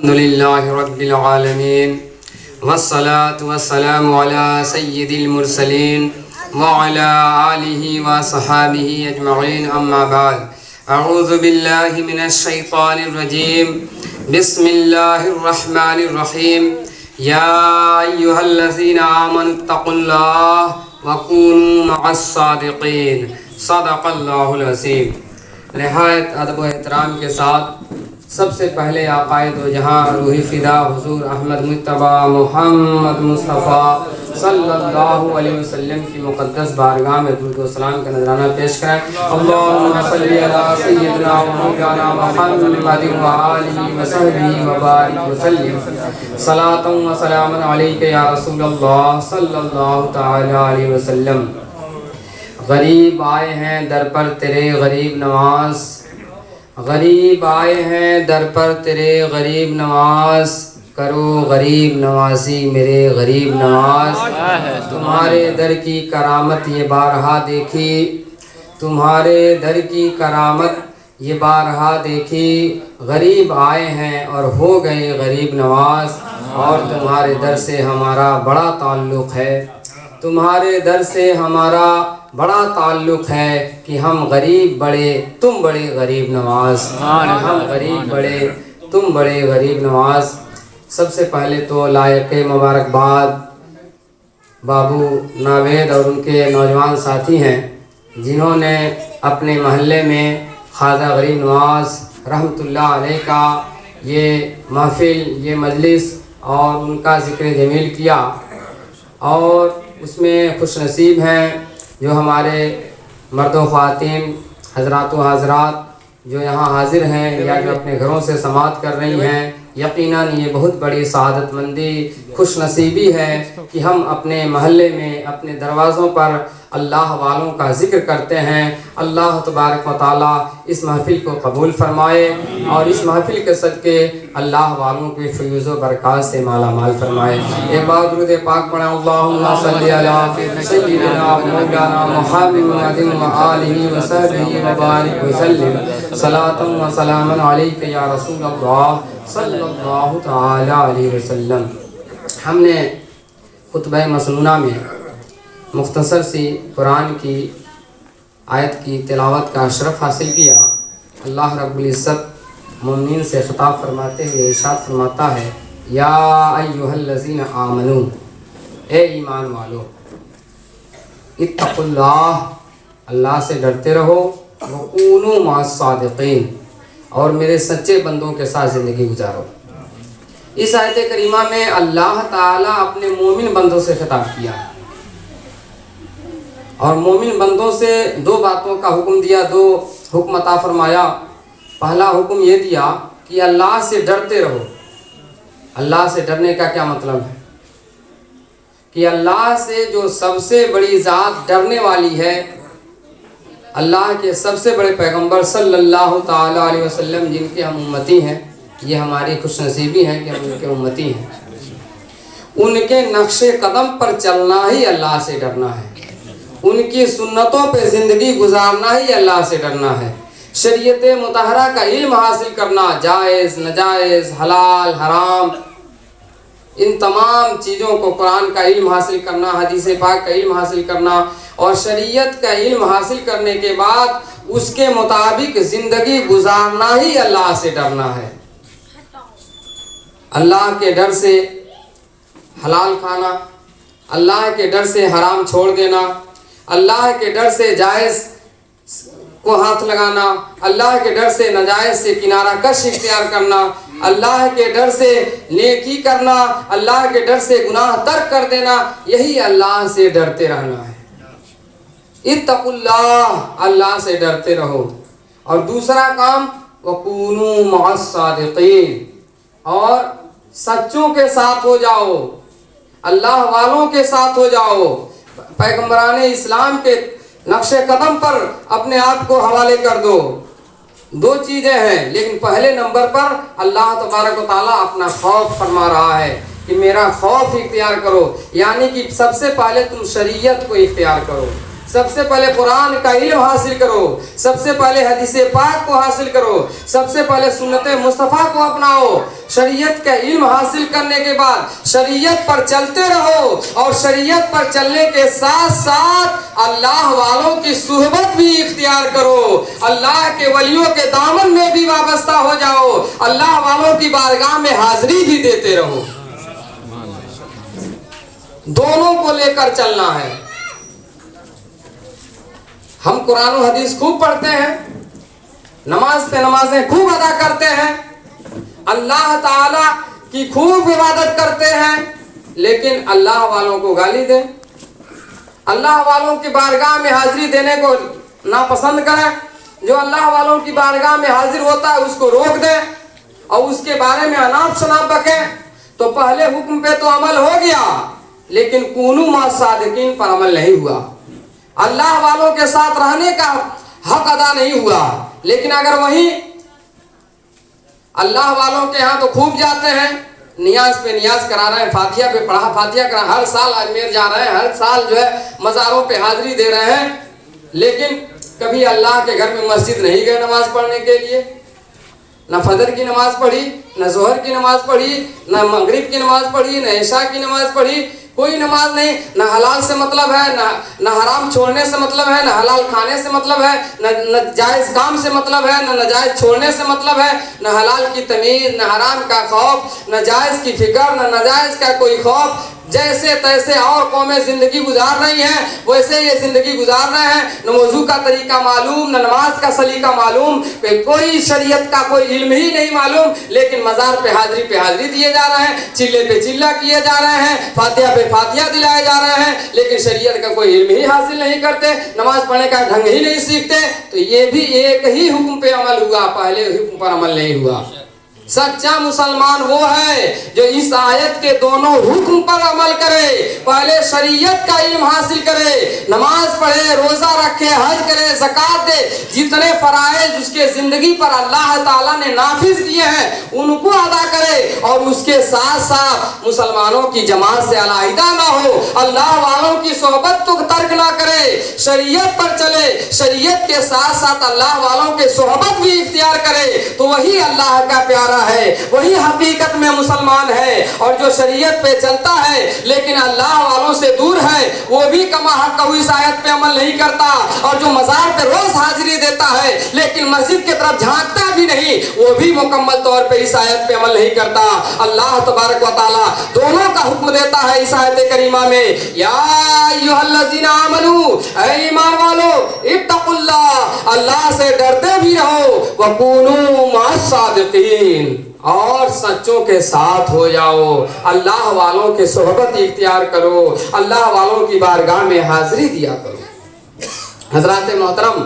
الحمد لله رب العالمين والصلاة والسلام على سيد المرسلين وعلى آله وصحابه أجمعين أما بعد أعوذ بالله من الشيطان الرجيم بسم الله الرحمن الرحيم يا أيها الذين آمنوا اتقوا الله وكونوا مع الصادقين صدق اللہ العظیم۔ نہایت ادب و احترام کے ساتھ سب سے پہلے عقائد و جہاں روحی فدا حضور احمد مجتبی محمد مصطفیٰ صلی اللہ علیہ وسلم کی مقدس بارگاہ میں درود و سلام کا نذرانہ پیش کریں۔ اللہم صلی علی سیدنا و مولانا محمد و آلہ و صحبہ و بارک وسلم صلاۃ و سلام علیک یا رسول اللہ صلی اللہ تعالی علیہ وسلم۔ غریب آئے ہیں در پر تیرے غریب نواز، غریب آئے ہیں در پر تیرے غریب نواز، کرو غریب نوازی میرے غریب نواز۔ تمہارے در کی کرامت یہ بارہا دیکھی، تمہارے در کی کرامت یہ بارہا دیکھی، غریب آئے ہیں اور ہو گئے غریب نواز، اور تمہارے در سے ہمارا بڑا تعلق ہے، تمہارے در سے ہمارا بڑا تعلق ہے کہ ہم غریب بڑے تم بڑے غریب نواز، ہم غریب بڑے تم بڑے غریب نواز۔ سب سے پہلے تو لائق مبارکباد بابو ناوید اور ان کے نوجوان ساتھی ہیں جنہوں نے اپنے محلے میں خواجہ غریب نواز رحمۃ اللہ علیہ کا یہ محفل، یہ مجلس اور ان کا ذکر جمیل کیا، اور اس میں خوش نصیب ہیں جو ہمارے مرد و خواتین حضرات و حضرات جو یہاں حاضر ہیں یا جو اپنے گھروں سے سماعت کر رہی ہیں۔ یقیناً یہ بہت بڑی سعادت مندی خوش نصیبی ہے کہ ہم اپنے محلے میں اپنے دروازوں پر اللہ والوں کا ذکر کرتے ہیں۔ اللہ تبارک و تعالیٰ اس محفل کو قبول فرمائے اور اس محفل کے صدقے اللہ والوں کے فیوز و برکات سے مالا مال فرمائے۔ ایک بار درود پاک پڑھیں، اللہم صلی علی سیدنا مولانا محمد و آلہ و صحبہ و بارک وسلم صلاۃ و سلام علیک یا رسول اللہ صلی اللہ تعالی علیہ وسلم۔ ہم نے خطبہ مسنونہ میں مختصر سی قرآن کی آیت کی تلاوت کا شرف حاصل کیا۔ اللہ رب العزت مومنین سے خطاب فرماتے ہوئے ارشاد فرماتا ہے، یا ایھا الذین آمنو، اے ایمان والو، اتقوا اللہ، اللہ سے ڈرتے رہو، وکونوا مع الصادقین، اور میرے سچے بندوں کے ساتھ زندگی گزارو۔ اس آیت کریمہ میں اللہ تعالیٰ اپنے مومن بندوں سے خطاب کیا اور مومن بندوں سے دو باتوں کا حکم دیا، دو حکم عطا فرمایا۔ پہلا حکم یہ دیا کہ اللہ سے ڈرتے رہو۔ اللہ سے ڈرنے کا کیا مطلب ہے؟ کہ اللہ سے جو سب سے بڑی ذات ڈرنے والی ہے، اللہ کے سب سے بڑے پیغمبر صلی اللہ تعالی علیہ وسلم جن کے ہم امتی ہیں، یہ ہماری خوش نصیبی ہے کہ ہم ان کے امتی ہیں، ان کے نقش قدم پر چلنا ہی اللہ سے ڈرنا ہے، ان کی سنتوں پہ زندگی گزارنا ہی اللہ سے ڈرنا ہے۔ شریعت مطہرہ کا علم حاصل کرنا، جائز ناجائز حلال حرام ان تمام چیزوں کو، قرآن کا علم حاصل کرنا، حدیث پاک کا علم حاصل کرنا، اور شریعت کا علم حاصل کرنے کے بعد اس کے مطابق زندگی گزارنا ہی اللہ سے ڈرنا ہے۔ اللہ کے ڈر سے حلال کھانا، اللہ کے ڈر سے حرام چھوڑ دینا، اللہ کے ڈر سے جائز کو ہاتھ لگانا، اللہ کے ڈر سے ناجائز سے کنارہ کش اختیار کرنا، اللہ کے ڈر سے نیکی کرنا، اللہ کے ڈر سے گناہ ترک کر دینا، یہی اللہ سے ڈرتے رہنا ہے۔ اتقوا اللہ، اللہ سے ڈرتے رہو۔ اور دوسرا کام، وکونوا مع الصادقین، اور سچوں کے ساتھ ہو جاؤ، اللہ والوں کے ساتھ ہو جاؤ، پیغمبران اسلام کے نقش قدم پر اپنے آپ کو حوالے کر دو۔ دو چیزیں ہیں، لیکن پہلے نمبر پر اللہ تبارک و تعالیٰ اپنا خوف فرما رہا ہے کہ میرا خوف اختیار کرو، یعنی کہ سب سے پہلے تم شریعت کو اختیار کرو، سب سے پہلے قرآن کا علم حاصل کرو، سب سے پہلے حدیث پاک کو حاصل کرو، سب سے پہلے سنت مصطفیٰ کو اپناؤ، شریعت کا علم حاصل کرنے کے بعد شریعت پر چلتے رہو، اور شریعت پر چلنے کے ساتھ ساتھ اللہ والوں کی صحبت بھی اختیار کرو، اللہ کے ولیوں کے دامن میں بھی وابستہ ہو جاؤ، اللہ والوں کی بارگاہ میں حاضری بھی دیتے رہو۔ دونوں کو لے کر چلنا ہے۔ ہم قرآن و حدیث خوب پڑھتے ہیں، نماز پہ نمازیں خوب ادا کرتے ہیں، اللہ تعالی کی خوب عبادت کرتے ہیں، لیکن اللہ والوں کو گالی دیں، اللہ والوں کی بارگاہ میں حاضری دینے کو ناپسند کریں، جو اللہ والوں کی بارگاہ میں حاضر ہوتا ہے اس کو روک دیں اور اس کے بارے میں اناپ شناپ بکیں، تو پہلے حکم پہ تو عمل ہو گیا، لیکن کونوا مع الصادقین پر عمل نہیں ہوا، اللہ والوں کے ساتھ رہنے کا حق ادا نہیں ہوا۔ لیکن اگر وہیں اللہ والوں کے ہاں تو خوب جاتے ہیں، نیاز پہ نیاز کرا رہے ہیں، فاتحہ پہ پڑھا فاتحہ کرا، ہر سال اجمیر جا رہے ہیں، ہر سال جو ہے مزاروں پہ حاضری دے رہے ہیں، لیکن کبھی اللہ کے گھر میں مسجد نہیں گئے نماز پڑھنے کے لیے، نہ فجر کی نماز پڑھی، نہ ظہر کی نماز پڑھی، نہ مغرب کی نماز پڑھی، نہ عشاء کی نماز پڑھی، کوئی نماز نہیں، نہ حلال سے مطلب ہے، نہ حرام چھوڑنے سے مطلب ہے، نہ حلال کھانے سے مطلب ہے، نہ جائز کام سے مطلب ہے، نہ ناجائز چھوڑنے سے مطلب ہے، نہ حلال کی تمیز، نہ حرام کا خوف، نہ جائز کی فکر، نہ ناجائز کا کوئی خوف۔ جیسے تیسے اور قومیں زندگی گزار رہی ہیں ویسے یہ زندگی گزار رہے ہیں، نہ وضو کا طریقہ معلوم، نہ نماز کا سلیقہ معلوم، کوئی شریعت کا کوئی علم ہی نہیں معلوم، لیکن مزار پہ حاضری دیے جا رہے ہیں، چلے پہ چلہ کیے جا رہے ہیں، فاتحہ پہ فاتحہ دلائے جا رہے ہیں، لیکن شریعت کا کوئی علم ہی حاصل نہیں کرتے، نماز پڑھنے کا ڈھنگ ہی نہیں سیکھتے۔ تو یہ بھی ایک ہی حکم پہ عمل ہوا، پہلے حکم پر عمل نہیں ہوا۔ سچا مسلمان وہ ہے جو اس آیت کے دونوں حکم پر عمل کرے، پہلے شریعت کا علم حاصل کرے، نماز پڑھے، روزہ رکھے، حج کرے، زکوٰۃ دے، جتنے فرائض اس کے زندگی پر اللہ تعالیٰ نے نافذ کیے ہیں ان کو ادا کرے، اور اس کے ساتھ ساتھ مسلمانوں کی جماعت سے علیحدہ نہ ہو، اللہ والوں کی صحبت تو ترک نہ کرے، شریعت پر چلے، شریعت کے ساتھ ساتھ اللہ والوں کے صحبت بھی اختیار کرے، تو وہی اللہ کا پیارا ہے، وہی حقیقت میں مسلمان ہے۔ اور جو شریعت پہ چلتا ہے لیکن اللہ والوں سے دور ہے وہ بھی کما حق اس آیت پہ عمل نہیں کرتا، اور جو مزار پہ روز حاضری دیتا ہے لیکن مسجد کی طرف جھانکتا بھی نہیں وہ بھی مکمل طور پہ اس آیت پہ عمل نہیں کرتا۔ اللہ تبارک و تعالی دونوں کا حکم دیتا ہے اس آیت کریمہ میں، یا ایھا الذین آمنو، اے ایمان والو، اتقوا اللہ، اللہ سے ڈرتے بھی رہو، وکونوا مع الصادقین، اور سچوں کے ساتھ ہو جاؤ، اللہ والوں کے صحبت اختیار کرو، اللہ والوں کی بارگاہ میں حاضری دیا کرو۔ حضرات محترم،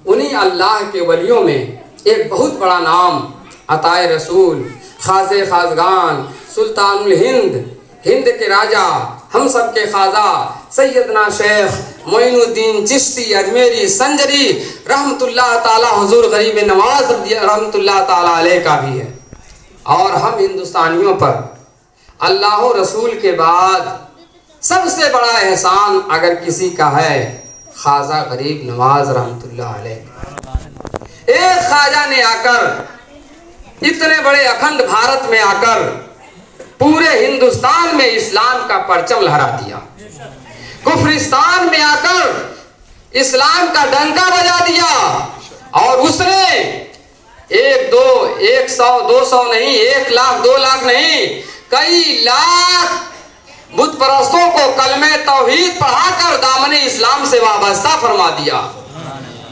انہی اللہ کے ولیوں میں ایک بہت بڑا نام عطائے رسول، خواجہ خواجگان، سلطان الہند، ہند کے راجہ، ہم سب کے خواجہ سیدنا شیخ معین الدین چشتی اجمیری سنجری رحمت اللہ تعالی حضور غریب نواز رحمت اللہ تعالی علیہ کا بھی ہے۔ اور ہم ہندوستانیوں پر اللہ و رسول کے بعد سب سے بڑا احسان اگر کسی کا ہے خواجہ غریب نواز رحمت اللہ علیہ۔ ایک خواجہ نے آ کر اتنے بڑے اکھنڈ بھارت میں آ کر پورے ہندوستان میں اسلام کا پرچم لہرا دیا، کفرستان میں آ کر اسلام کا ڈنکا بجا دیا، اور اس نے 100-200 نہیں، 1 لاکھ 2 لاکھ نہیں، کئی لاکھ بت پرستوں کو کلمہ توحید پڑھا کر دامن اسلام سے وابستہ فرما دیا۔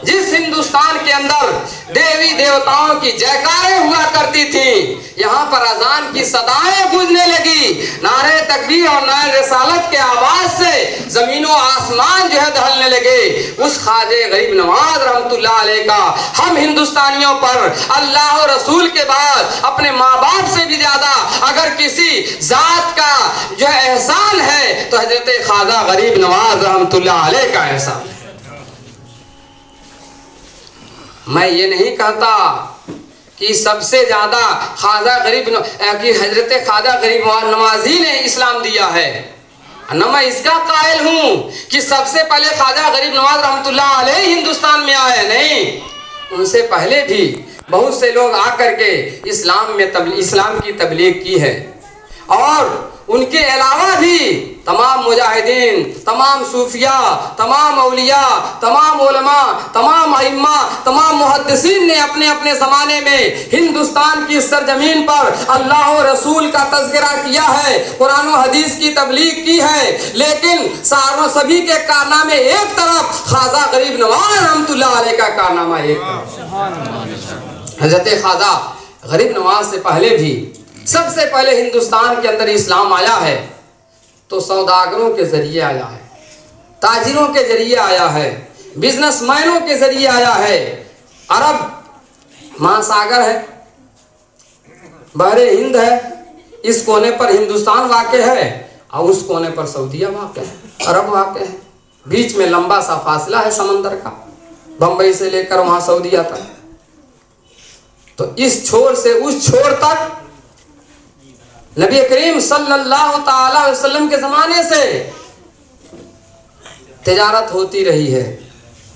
جس ہندوستان کے اندر دیوی دیوتاؤں کی جیکاریں ہوا کرتی تھیں، یہاں پر اذان کی صدائیں گونجنے لگی، نعرہ تکبیر اور نعرہ رسالت کے آواز سے زمین و آسمان جو ہے دہلنے لگے، اس خواجہ غریب نواز رحمت اللہ علیہ کا ہم ہندوستانیوں پر اللہ و رسول کے بعد اپنے ماں باپ سے بھی زیادہ اگر کسی ذات کا جو ہے احسان ہے تو حضرت خواجہ غریب نواز رحمت اللہ علیہ کا احسان۔ میں یہ نہیں کہتا کہ سب سے زیادہ خواجہ غریب کہ حضرت خواجہ غریب نواز ہی نے اسلام دیا ہے، نہ میں اس کا قائل ہوں کہ سب سے پہلے خواجہ غریب نواز رحمت اللہ علیہ ہندوستان میں آئے، نہیں، ان سے پہلے بھی بہت سے لوگ آ کر کے اسلام کی تبلیغ کی ہے، اور ان کے علاوہ بھی تمام مجاہدین، تمام صوفیاء، تمام اولیاء، تمام علماء، تمام ائمہ، تمام محدثین نے اپنے اپنے زمانے میں ہندوستان کی سرزمین پر اللہ و رسول کا تذکرہ کیا ہے، قرآن و حدیث کی تبلیغ کی ہے، لیکن سبھی کے کارنامے ایک طرف، خواجہ غریب نواز رحمۃ اللہ علیہ کا کارنامہ ایک طرف۔ حضرت خواجہ غریب نواز سے پہلے بھی، سب سے پہلے ہندوستان کے اندر اسلام آیا ہے تو سوداگروں کے ذریعے آیا ہے، تاجروں کے ذریعے آیا ہے، بزنس مینوں کے ذریعے آیا ہے۔ عرب مہاساگر ہے، بحر ہند ہے، اس کونے پر ہندوستان واقع ہے اور اس کونے پر سعودیہ واقع ہے، عرب واقع ہے، بیچ میں لمبا سا فاصلہ ہے سمندر کا، بمبئی سے لے کر وہاں سعودیہ تک۔ تو اس چھور سے اس چھور تک نبی کریم صلی اللہ تعالی علیہ وسلم کے زمانے سے تجارت ہوتی رہی ہے،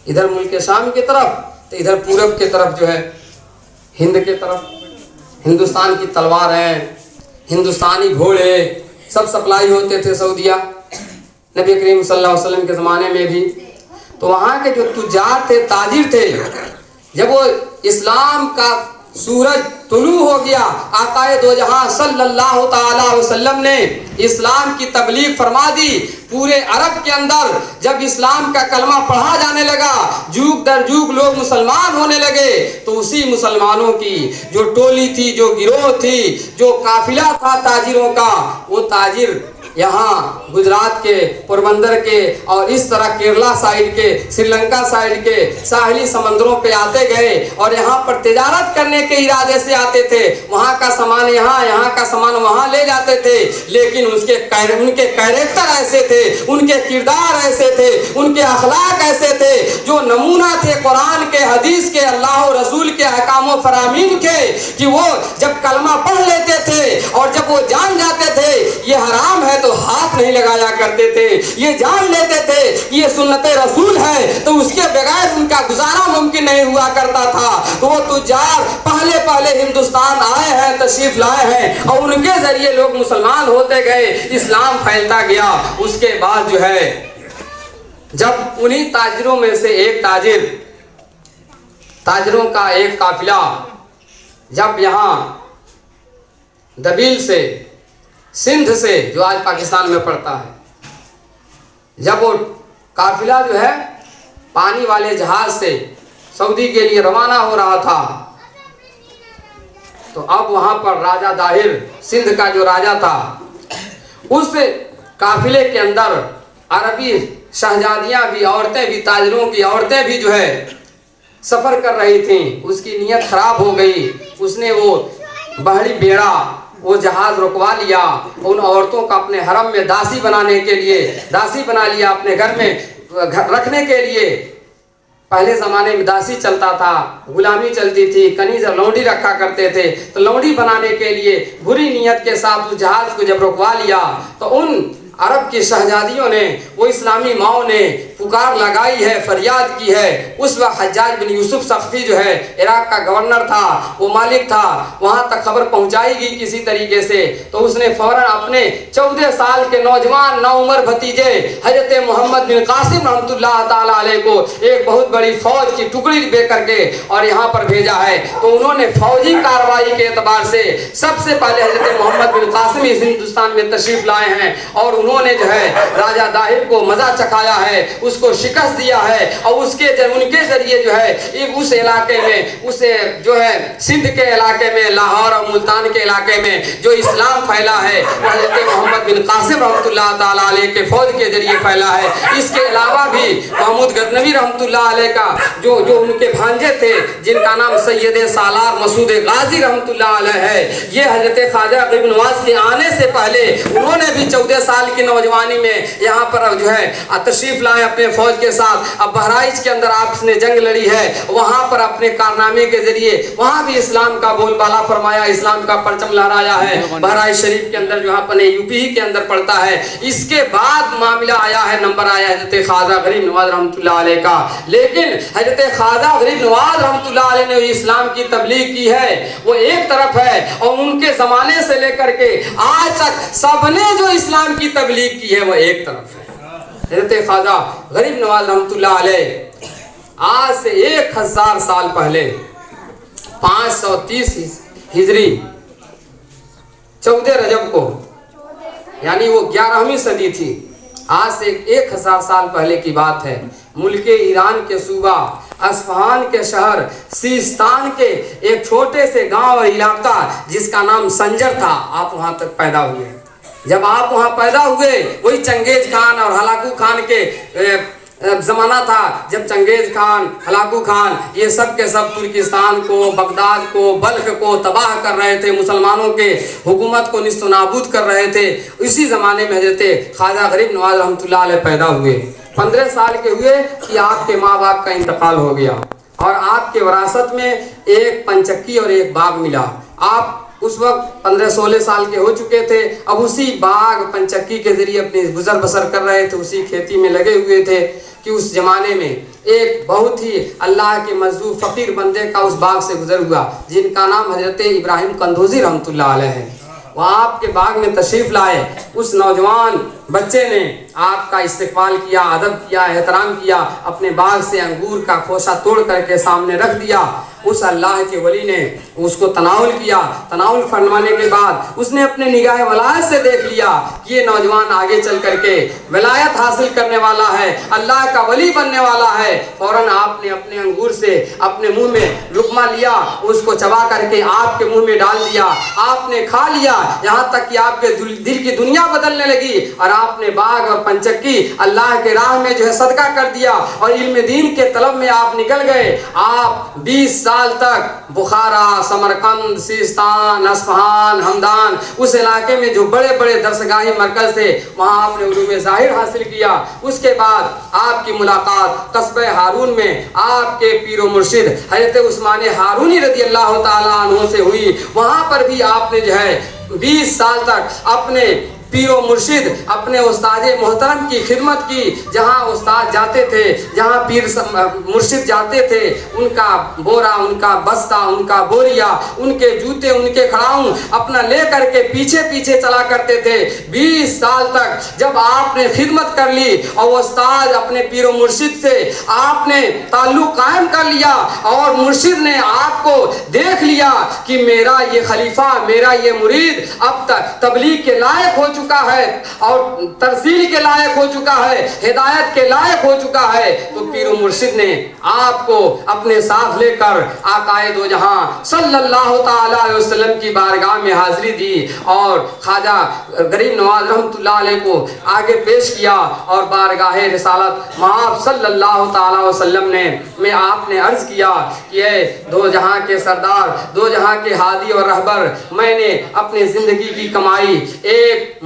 ادھر ملک شام کی طرف تو ادھر پورب کی طرف جو ہے ہند کی طرف، ہندوستان کی تلواریں، ہندوستانی گھوڑے سب سپلائی ہوتے تھے سعودیہ نبی کریم صلی اللہ علیہ وسلم کے زمانے میں بھی۔ تو وہاں کے جو تجار تھے، تاجر تھے، جب وہ اسلام کا سورج طلوع ہو گیا، آقا دو جہاں صلی اللہ تعالی علیہ وسلم نے اسلام کی تبلیغ فرما دی، پورے عرب کے اندر جب اسلام کا کلمہ پڑھا جانے لگا، جوگ در جوگ لوگ مسلمان ہونے لگے، تو اسی مسلمانوں کی جو ٹولی تھی، جو گروہ تھی، جو قافلہ تھا تاجروں کا، وہ تاجر یہاں گجرات کے، پوربندر کے اور اس طرح کیرلا سائیڈ کے، سری لنکا سائیڈ کے ساحلی سمندروں پہ آتے گئے اور یہاں پر تجارت کرنے کے ارادے سے آتے تھے، وہاں کا سامان یہاں، یہاں کا سامان وہاں لے جاتے تھے، لیکن ان کے کیریکٹر ایسے تھے، ان کے کردار ایسے تھے، ان کے اخلاق ایسے تھے جو نمونہ تھے قرآن کے، حدیث کے، اللہ و رسول کے احکام و فرامین کے، کہ وہ جب کلمہ پڑھ لیتے تھے اور جب وہ جان جاتے تھے یہ حرام ہے تو ہاتھ نہیں لگایا کرتے تھے، یہ جان لیتے تھے یہ سنت رسول ہے تو اس کے بغیر ان کا گزارا ممکن نہیں ہوا کرتا تھا۔ تو وہ تجار پہلے ہندوستان آئے ہیں، تشریف لائے ہیں، اور ان کے ذریعے لوگ مسلمان ہوتے گئے، اسلام پھیلتا گیا۔ اس کے بعد جو ہے جب انہی تاجروں میں سے ایک تاجروں کا ایک قافلہ جب یہاں دبیل سے، سندھ سے جو آج پاکستان میں پڑتا ہے، جب وہ قافلہ جو ہے پانی والے جہاز سے سعودی کے لیے روانہ ہو رہا تھا، تو اب وہاں پر راجہ داہر، سندھ کا جو راجہ تھا، اس قافلے کے اندر عربی شہزادیاں بھی، عورتیں بھی، تاجروں کی عورتیں بھی جو ہے سفر کر رہی تھیں۔ اس کی نیت خراب ہو گئی، اس نے وہ بحری بیڑا، وہ جہاز رکوا لیا، ان عورتوں کا اپنے حرم میں داسی بنانے کے لیے، داسی بنا لیا، اپنے گھر میں رکھنے کے لیے۔ پہلے زمانے میں داسی چلتا تھا، غلامی چلتی تھی، کنیز اور لونڈی رکھا کرتے تھے، تو لونڈی بنانے کے لیے بری نیت کے ساتھ اس جہاز کو جب رکوا لیا تو ان عرب کی شہزادیوں نے، وہ اسلامی ماؤں نے پکار لگائی ہے، فریاد کی ہے۔ اس وقت حجاج بن یوسف سقفی جو ہے عراق کا گورنر تھا، وہ مالک تھا، وہاں تک خبر پہنچائی گئی کسی طریقے سے، تو اس نے فوراً اپنے 14 سال کے نوجوان نوعمر بھتیجے حضرت محمد بن قاسم رحمۃ اللہ تعالی علیہ کو ایک بہت بڑی فوج کی ٹکڑی دے کر کے اور یہاں پر بھیجا ہے۔ تو انہوں نے فوجی کارروائی کے اعتبار سے سب سے پہلے حضرت محمد بن قاسم اس ہندوستان میں تشریف لائے ہیں، اور انہوں نے جو ہے راجہ داہر کو مزہ چکھایا ہے، اس کو شکست دیا ہے، اور ان کے ذریعے جو ہے اس علاقے میں، اس جو ہے سندھ کے علاقے میں، لاہور اور ملتان کے علاقے میں جو اسلام پھیلا ہے وہ حضرت محمد بن قاسم رحمۃ اللہ تعالی علیہ کے فوج کے ذریعے پھیلا ہے۔ اس کے علاوہ بھی محمود غزنوی رحمۃ اللہ علیہ کا جو ان کے بھانجے تھے، جن کا نام سید سالار مسعود غازی رحمۃ اللہ علیہ ہے، یہ حضرت خواجہ غریب نواز کے آنے آنے سے پہلے انہوں نے بھی 14 سال کی نوجوانی میں یہاں پر جو ہے تشریف لائے اپنے فوج کے ساتھ. اب بہرائچ کے اندر آپ نے جنگ لڑی ہے, وہاں پر اپنے کارنامے کے ذریعے وہاں بھی اسلام کا بول بالا فرمایا, اسلام کا پرچم لہرایا ہے. بہرائچ شریف کے اندر جو اپنے یو پی کے اندر پڑتا ہے. اس کے بعد معاملہ آیا ہے, نمبر آیا حضرت خواجہ غریب نواز رحمۃ اللہ علیہ کا. لیکن حضرت خواجہ غریب نواز رحمۃ اللہ علیہ نے اسلام کی تبلیغ کی ہے وہ ایک طرف ہے, اور ان کے زمانے سے لے کر کے آج تک سب نے جو اسلام کی تبلیغ کی ہے وہ ایک طرف ہے. حضرت خواجہ غریب نواز رحمۃ اللہ علیہ آج سے 1000 سال پہلے 530 ہجری 14 رجب کو, یعنی وہ 11ویں صدی تھی, آج سے 1000 سال پہلے کی بات ہے. ملک ایران کے صوبہ اصفہان کے شہر سیستان کے ایک چھوٹے سے گاؤں اور علاقہ جس کا نام سنجر تھا, آپ وہاں تک پیدا ہوئے. جب آپ وہاں پیدا ہوئے وہی چنگیز خان اور ہلاکو خان کے زمانہ تھا, جب چنگیز خان, ہلاکو خان یہ سب کے سب ترکستان کو, بغداد کو, بلخ کو تباہ کر رہے تھے, مسلمانوں کے حکومت کو نیست و نابود کر رہے تھے. اسی زمانے میں حضرت خواجہ غریب نواز رحمۃ اللہ علیہ پیدا ہوئے. 15 سال کے ہوئے کہ آپ کے ماں باپ کا انتقال ہو گیا, اور آپ کے وراثت میں ایک پنچکی اور ایک باغ ملا. آپ اس وقت 15-16 سال کے ہو چکے تھے. اب اسی باغ پنچکی کے ذریعے اپنی گزر بسر کر رہے تھے, اسی کھیتی میں لگے ہوئے تھے کہ اس زمانے میں ایک بہت ہی اللہ کے مظلوم فقیر بندے کا اس باغ سے گزر ہوا, جن کا نام حضرت ابراہیم قندوزی رحمۃ اللہ علیہ ہے. وہ آپ کے باغ میں تشریف لائے. اس نوجوان بچے نے آپ کا استقبال کیا, ادب کیا, احترام کیا, اپنے باغ سے انگور کا خوشہ توڑ کر کے سامنے رکھ دیا. اس اللہ کے ولی نے اس کو تناول کیا. تناول فرمانے کے بعد اس نے اپنے نگاہ ولایت سے دیکھ لیا کہ یہ نوجوان آگے چل کر کے ولایت حاصل کرنے والا ہے, اللہ کا ولی بننے والا ہے. فوراً آپ نے اپنے انگور سے اپنے منہ میں لقمہ لیا, اس کو چبا کر کے آپ کے منہ میں ڈال دیا. آپ نے کھا لیا, یہاں تک کہ آپ کے دل کی دنیا بدلنے لگی, اور آپ نے باغ اور پنچکی اللہ کے راہ میں جو ہے صدقہ کر دیا, اور علم دین کے طلب میں آپ نکل گئے. آپ 20 سال تک بخارا, سمرقند, سیستان, اصفہان, ہمدان, اس علاقے میں جو بڑے بڑے درسگاہی مرکز تھے وہاں آپ نے علوم ظاہر حاصل کیا. اس کے بعد آپ کی ملاقات قصبہ ہارون میں آپ کے پیر و مرشد حضرت عثمان ہارونی رضی اللہ تعالیٰ عنہ سے ہوئی. وہاں پر بھی آپ نے جو ہے 20 سال تک اپنے پیر و مرشد, اپنے استاد محترم کی خدمت کی. جہاں استاد جاتے تھے, جہاں پیر مرشد جاتے تھے, ان کا بورا, ان کا بستہ, ان کا بوریا, ان کے جوتے, ان کے کھڑاؤں اپنا لے کر کے پیچھے پیچھے چلا کرتے تھے. 20 سال تک جب آپ نے خدمت کر لی اور استاد اپنے پیر و مرشد سے آپ نے تعلق قائم کر لیا, اور مرشد نے آپ کو دیکھ لیا کہ میرا یہ خلیفہ, میرا یہ مرید اب تک تبلیغ کے لائق ہو چکا ہے, اور ترسیل کے لائق ہو چکا ہے, ہدایت کے لائق ہو چکا ہے, تو پیر و مرشد نے آپ کو اپنے ساتھ لے کر آقا دو جہاں صلی اللہ تعالی علیہ وسلم کی بارگاہ میں حاضری دی, اور خواجہ غریب نواز رحمۃ اللہ علیہ کو آگے پیش کیا. اور بارگاہ رسالت مآب صلی اللہ تعالی علیہ وسلم میں آپ نے عرض کیا کہ اے دو جہاں کے سردار, دو جہاں کے ہادی اور رہبر, میں نے اپنی زندگی کی کمائی ایک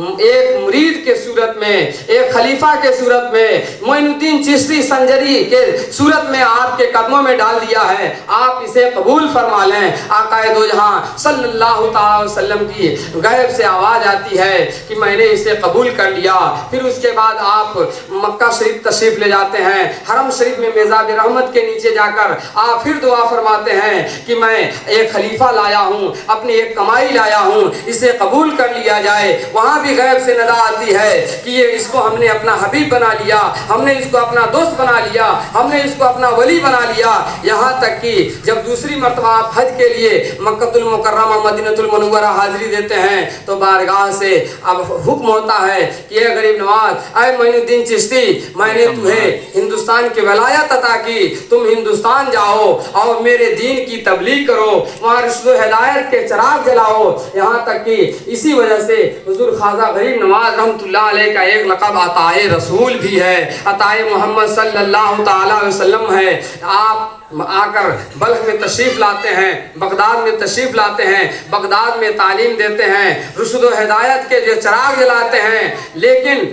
مرید کے صورت میں, ایک خلیفہ کے صورت میں, معین الدین چشتی سنجری کے صورت میں آپ کے قدموں میں ڈال دیا ہے. آپ اسے قبول فرما لیں. آقا دو جہاں صلی اللہ تعالی علیہ وسلم کی غیب سے آواز آتی ہے کہ میں نے اسے قبول کر لیا. پھر اس کے بعد آپ مکہ شریف تشریف لے جاتے ہیں. حرم شریف میں میزاب رحمت کے نیچے جا کر آپ پھر دعا فرماتے ہیں کہ میں ایک خلیفہ لایا ہوں, اپنی ایک کمائی لایا ہوں, اسے قبول کر لیا جائے. وہاں بھی غیب سے ندا آتی ہے کہ یہ اس کو ہم نے اپنا حبیب بنا لیا, ہم نے اس کو اپنا دوست بنا لیا, ہم نے اس کو اپنا ولی بنا لیا. یہاں تک کہ جب دوسری مرتبہ آپ حج کے لیے مکہ المکرمہ مدینہ المنورہ حاضری دیتے ہیں تو بارگاہ سے اب حکم ہوتا ہے کہ اے غریب نواز, اے معین الدین چشتی, میں نے تمہیں ہندوستان کی ولایت عطا کی, تم ہندوستان جاؤ اور میرے دین کی تبلیغ کرو, وہاں رشد و ہدایت کے چراغ جلاؤ. یہاں تک کہ اسی وجہ سے حضور خواجہ غریب نواز رحمۃ اللہ علیہ کا ایک لقب عطائے رسول بھی ہے, عطائے محمد صلی اللہ تعالی علیہ وسلم ہے. آپ آ کر بلخ میں تشریف لاتے ہیں، بغداد میں تشریف لاتے ہیں، بغداد میں تعلیم دیتے ہیں، رشد و ہدایت کے جو چراغ جلاتے ہیں، لیکن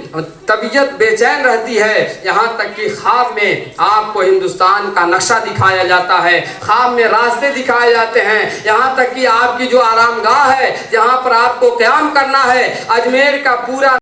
طبیعت بے چین رہتی ہے، یہاں تک کہ خواب میں آپ کو ہندوستان کا نقشہ دکھایا جاتا ہے، خواب میں راستے دکھائے جاتے ہیں، یہاں تک کہ آپ کی جو آرام گاہ ہے جہاں پر آپ کو قیام کرنا ہے، اجمیر کا پورا